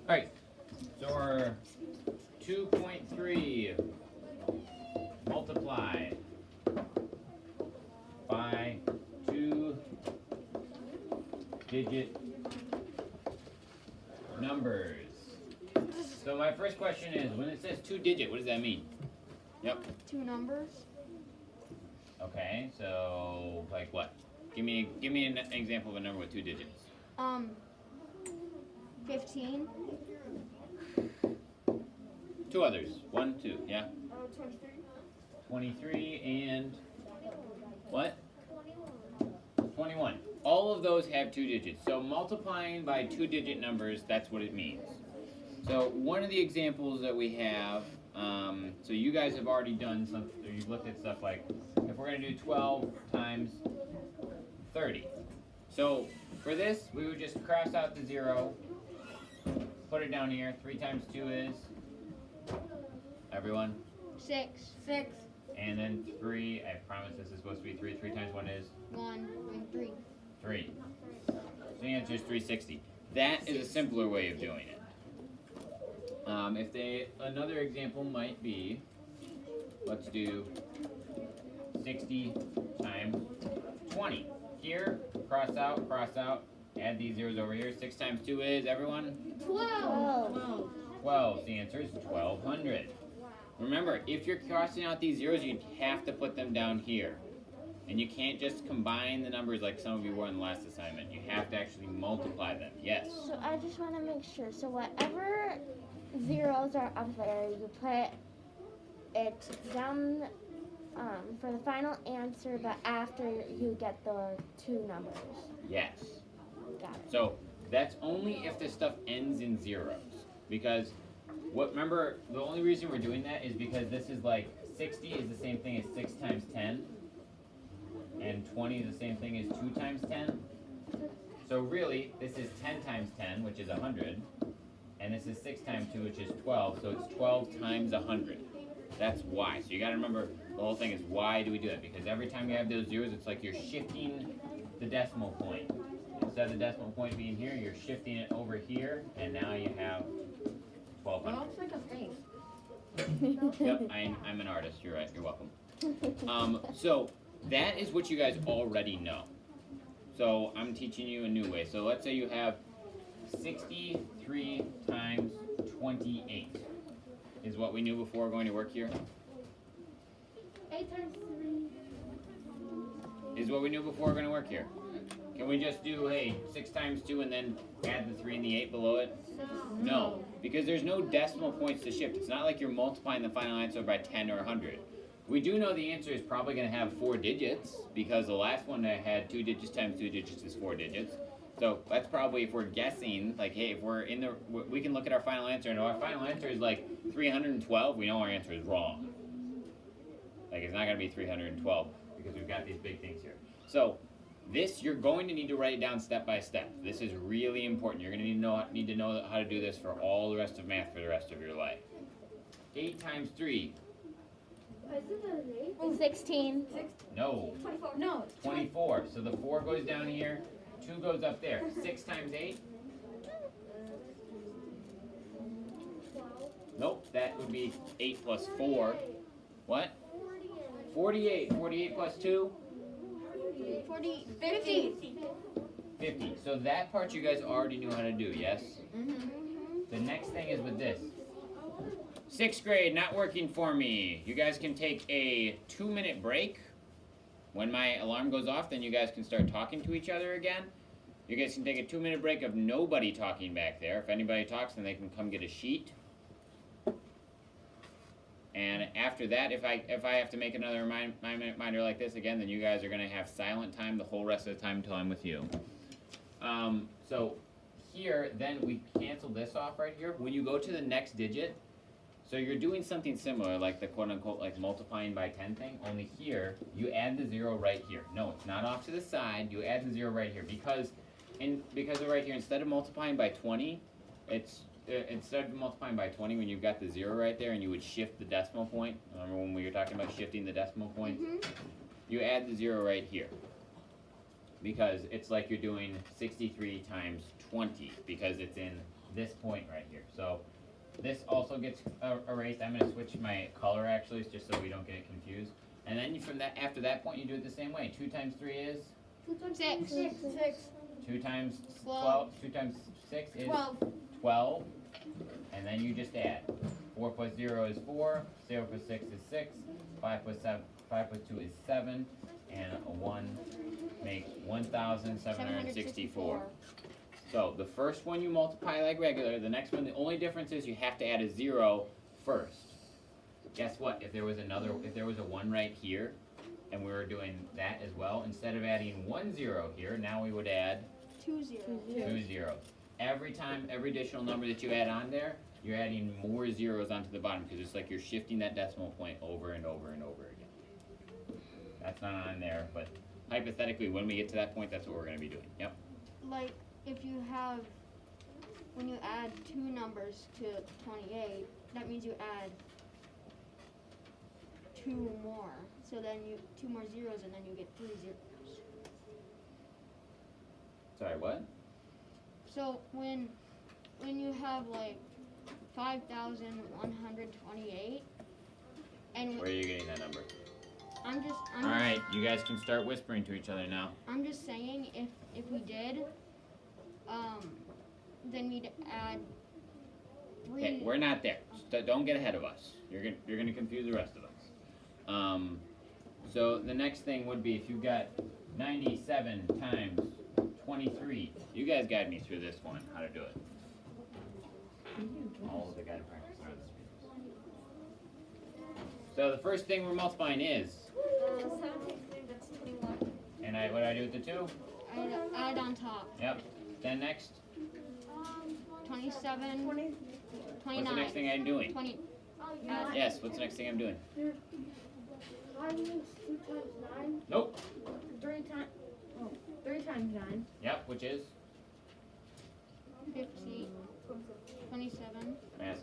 Alright, so our 2.3 multiplied by 2-digit numbers. So my first question is, when it says 2-digit, what does that mean? Yep. 2 numbers. Okay, so like what? Give me an example of a number with 2 digits. 15. 2 others. 1, 2, yeah? 23. 23 and what? 21. All of those have 2 digits. So multiplying by 2-digit numbers, that's what it means. So one of the examples that we have, so you guys have already done something, you've looked at stuff like, if we're going to do 12 times 30. So for this, we would just cross out the 0, put it down here. 3 times 2 is, everyone? 6. 6. And then 3, I promise this is supposed to be 3. 3 times 1 is? 1 and 3. 3. So the answer is 360. That is a simpler way of doing it. Another example might be, let's do 60 times 20. Here, cross out, add these zeros over here. 6 times 2 is, everyone? 12. 12. The answer is 1200. Remember, if you're crossing out these zeros, you have to put them down here. And you can't just combine the numbers like some of you were in the last assignment. You have to actually multiply them. Yes? So I just want to make sure. So whatever zeros are up there, you put it down for the final answer, but after you get the 2 numbers. Yes. Got it. So that's only if the stuff ends in zeros. Because remember, the only reason we're doing that is because this is like 60 is the same thing as 6 times 10. And 20 is the same thing as 2 times 10. So really, this is 10 times 10, which is 100. And this is 6 times 2, which is 12. So it's 12 times 100. That's why. So you got to remember, the whole thing is why do we do it? Because every time you have those zeros, it's like you're shifting the decimal point. Instead of the decimal point being here, you're shifting it over here. And now you have 1200. Looks like a face. Yep, I'm an artist. You're right. You're welcome. So that is what you guys already know. So I'm teaching you a new way. So let's say you have 63 times 28 is what we knew before going to work here. 8 times 3. Is what we knew before going to work here. Can we just do, hey, 6 times 2 and then add the 3 and the 8 below it? No, because there's no decimal points to shift. It's not like you're multiplying the final answer by 10 or 100. We do know the answer is probably going to have 4 digits because the last one that had 2 digits times 2 digits is 4 digits. So that's probably, if we're guessing, like, hey, if we're in we can look at our final answer and if our final answer is like 312, we know our answer is wrong. Like, it's not going to be 312 because we've got these big things here. So this, you're going to need to write it down step by step. This is really important. You're going to need to know how to do this for all the rest of math for the rest of your life. 8 times 3. 16. No. 24. No. 24. So the 4 goes down here. 2 goes up there. 6 times 8? Nope, that would be 8 plus 4. What? 48. 48 plus 2? 50. 50. So that part you guys already knew how to do, yes? Mm-hmm. The next thing is with this. 6th grade, not working for me. You guys can take a 2-minute break. When my alarm goes off, then you guys can start talking to each other again. You guys can take a 2-minute break of nobody talking back there. If anybody talks, then they can come get a sheet. And after that, if I have to make another reminder like this again, then you guys are going to have silent time the whole rest of the time until I'm with you. So here, then we cancel this off right here. When you go to the next digit, so you're doing something similar, like the quote-unquote like multiplying by 10 thing, only here, you add the 0 right here. No, it's not off to the side, you add the 0 right here, because of right here, instead of multiplying by 20, instead of multiplying by 20 when you've got the 0 right there and you would shift the decimal point, remember when we were talking about shifting the decimal points? Mm-hmm. You add the 0 right here. because it's like you're doing 63 times 20 because it's in this point right here. So this also gets erased. I'm going to switch my color actually just so we don't get confused. And then from that, after that point, you do it the same way. 2 times 3 is? 2 times 6. 6. 2 times 12. 12. 2 times 6 is? 12. 12. And then you just add. 4 plus 0 is 4. 0 plus 6 is 6. 5 plus 2 is 7. And a 1 makes 1,764. So the first one you multiply like regular. The next one, the only difference is you have to add a 0 first. Guess what? If there was a 1 right here, and we were doing that as well, instead of adding 1 0 here, now we would add 2 0. 2 zeros. Every time, every additional number that you add on there, you're adding more zeros onto the bottom because it's like you're shifting that decimal point over and over and over again. That's not on there, but hypothetically, when we get to that point, that's what we're going to be doing. Yep. Like, if you have, when you add 2 numbers to 28, that means you add 2 more. So then 2 more zeros, and then you get 3 zeros. Sorry, what? So when you have like 5,128, and Where are you getting that number? I'm just Alright, you guys can start whispering to each other now. I'm just saying if we did, then we'd add 3. Okay, we're not there. Don't get ahead of us. You're gonna confuse the rest of us. So the next thing would be if you got 97 times 23. You guys guide me through this one, how to do it. All of the guided practice are on the screen. So the first thing we're multiplying is, 7 that's 21. and what do I do with the 2? Add on top. Yep. Then next, 27. 29. what's the next thing I'm doing? 20. Yes, what's the next thing I'm doing? Times 2 times 9. Nope. 3 times 9. Yep, which is? 50. 27. Yes.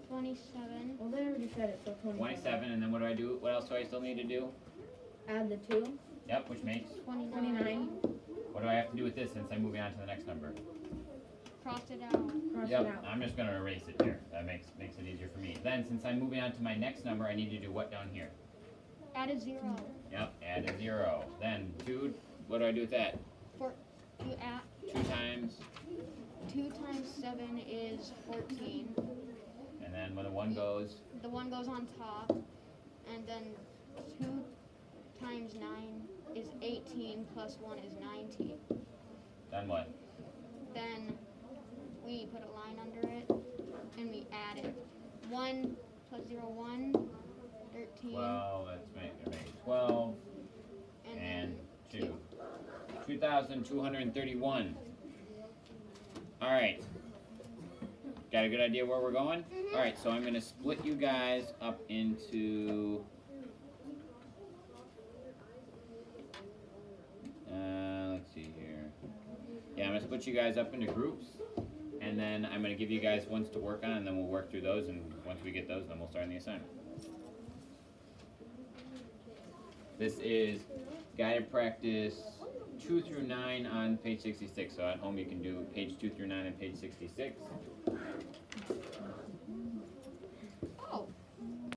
27. Well, they already said it, so 27, and then what do I do? What else do I still need to do? Add the 2. Yep, which makes? 29. What do I have to do with this since I'm moving on to the next number? Cross it out. Yep, I'm just gonna erase it here. That makes it easier for me. Then, since I'm moving on to my next number, I need to do what down here? Add a 0. Yep, add a 0. Then 2, what do I do with that? You add 2 times, 2 times 7 is 14. and then when the 1 goes, The 1 goes on top, and then 2 times 9 is 18 plus 1 is 19. then what? Then we put a line under it, and we add it. 1 plus 0, 1, 13. Well, let's make 12, and 2. 2,231. Alright. Got a good idea where we're going? Mhm. Alright, so I'm going to split you guys up into... let's see here. Yeah, I'm going to split you guys up into groups. And then I'm going to give you guys ones to work on, and then we'll work through those. And once we get those, then we'll start on the assignment. This is guided practice 2 through 9 on page 66. So at home you can do page 2 through 9 and page 66.